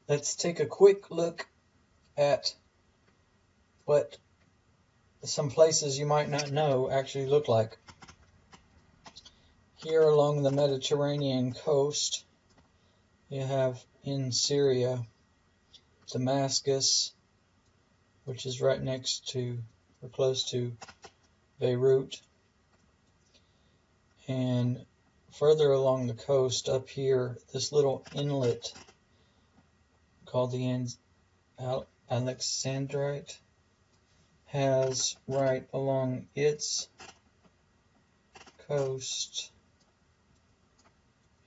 let's take a quick look at what some places you might not know actually look like. Here along the Mediterranean coast, you have in Syria, Damascus, which is right next to or close to Beirut. And further along the coast up here, this little inlet called the Alexandrite has right along its coast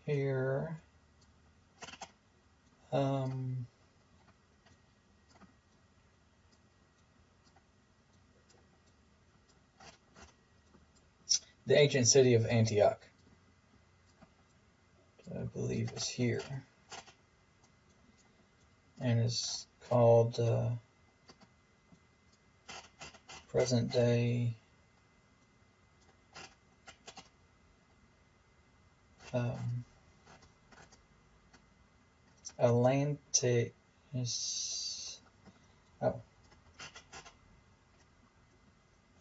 here the ancient city of Antioch, I believe is here, and is called present day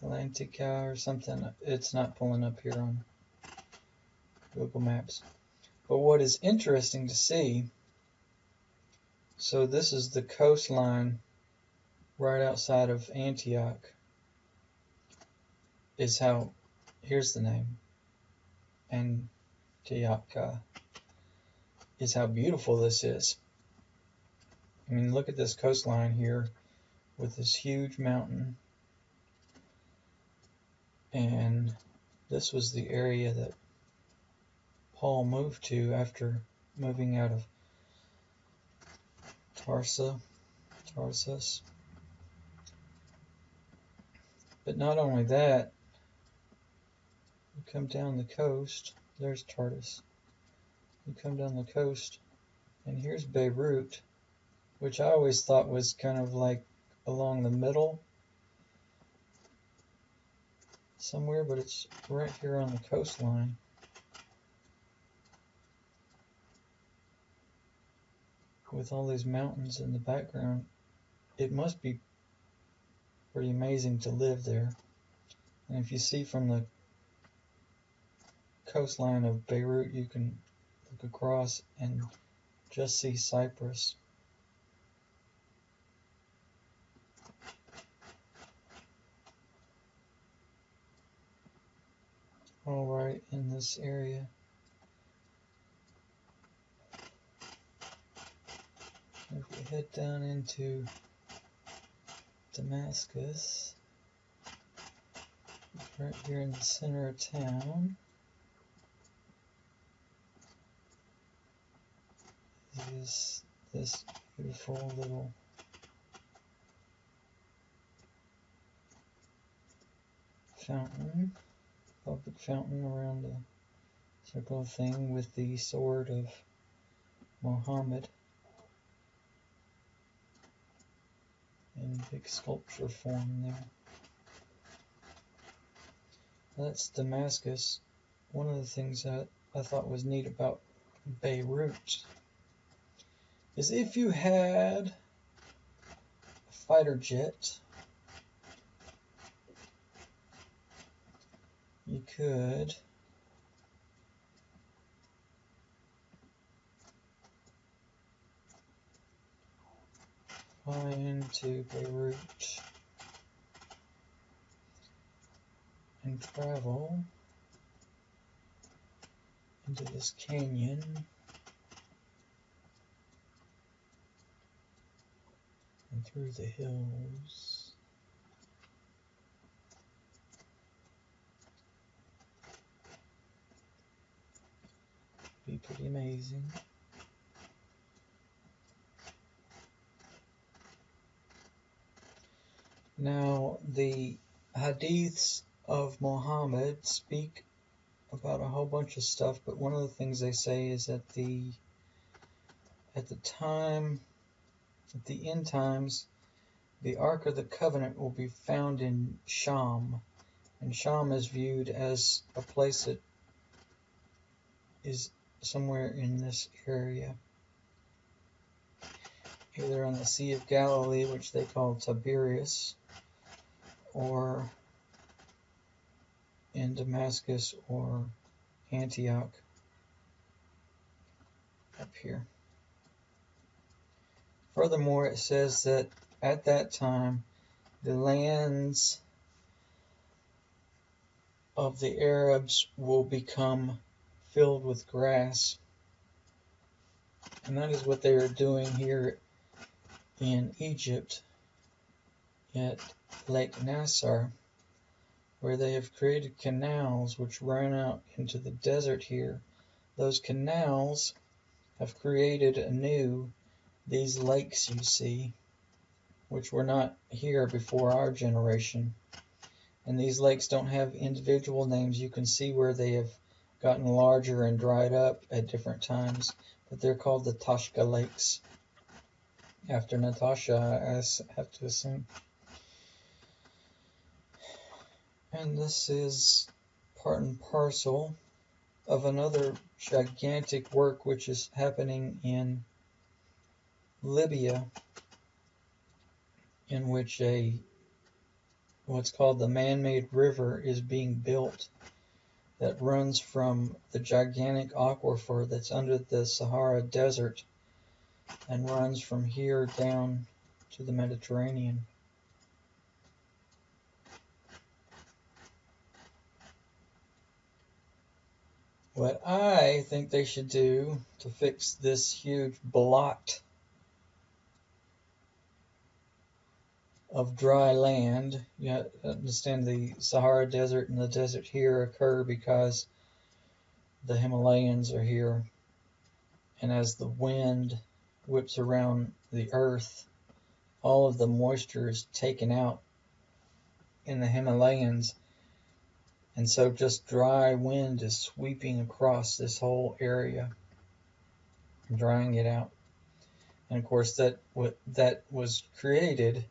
Atlantica or something. It's not pulling up here on Google Maps. But what is interesting to see, so this is the coastline right outside of Antioch, is how, here's the name, Antioch, is how beautiful this is. I mean, look at this coastline here with this huge mountain. And this was the area that Paul moved to after moving out of Tarsus. But not only that, you come down the coast, there's Tarsus. You come down the coast, and here's Beirut, which I always thought was kind of like along the middle somewhere, but it's right here on the coastline. With all these mountains in the background, it must be pretty amazing to live there. And if you see from the coastline of Beirut, you can look across and just see Cyprus. All right in this area. If we head down into Damascus, right here in the center of town, is this beautiful little fountain, public fountain around the circle thing with the sword of Muhammad in big sculpture form there. That's Damascus. One of the things that I thought was neat about Beirut is if you had a fighter jet, you could fly into Beirut and travel into this canyon and through the hills. Be pretty amazing. Now, the hadiths of Muhammad speak about a whole bunch of stuff, but one of the things they say is that at the end times, the Ark of the Covenant will be found in Sham, and Sham is viewed as a place that is somewhere in this area. either on the Sea of Galilee, which they call Tiberias, or in Damascus or Antioch up here. Furthermore, it says that at that time, the lands of the Arabs will become filled with grass. And that is what they are doing here in Egypt at Lake Nasser, where they have created canals which run out into the desert here. Those canals have created anew these lakes you see, which were not here before our generation. And these lakes don't have individual names. You can see where they have gotten larger and dried up at different times, but they're called the Tashka Lakes, after Natasha, I have to assume. And this is part and parcel of another gigantic work which is happening in Libya, in which what's called the man-made river is being built that runs from the gigantic aquifer that's under the Sahara Desert and runs from here down to the Mediterranean. What I think they should do to fix this huge blot of dry land, you have to understand the Sahara Desert and the desert here occur because the Himalayas are here, and as the wind whips around the earth, all of the moisture is taken out in the Himalayas, and so just dry wind is sweeping across this whole area, drying it out. And of course that was created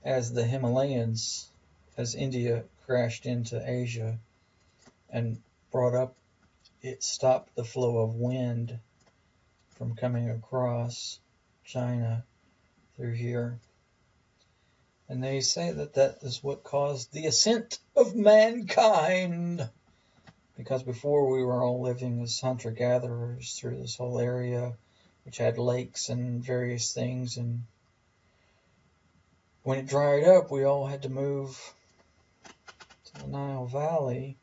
as the Himalayas, as India crashed into Asia and it stopped the flow of wind from coming across China through here. And they say that is what caused the ascent of mankind, because before we were all living as hunter-gatherers through this whole area, which had lakes and various things, and when it dried up, we all had to move to the Nile Valley.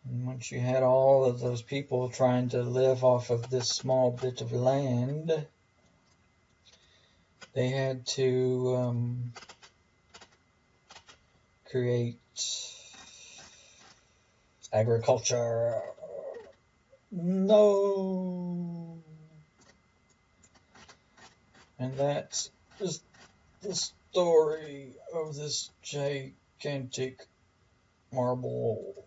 And once you had all of those people trying to live off of this small bit of land, they had to create agriculture. No. And that's just the story of this gigantic marble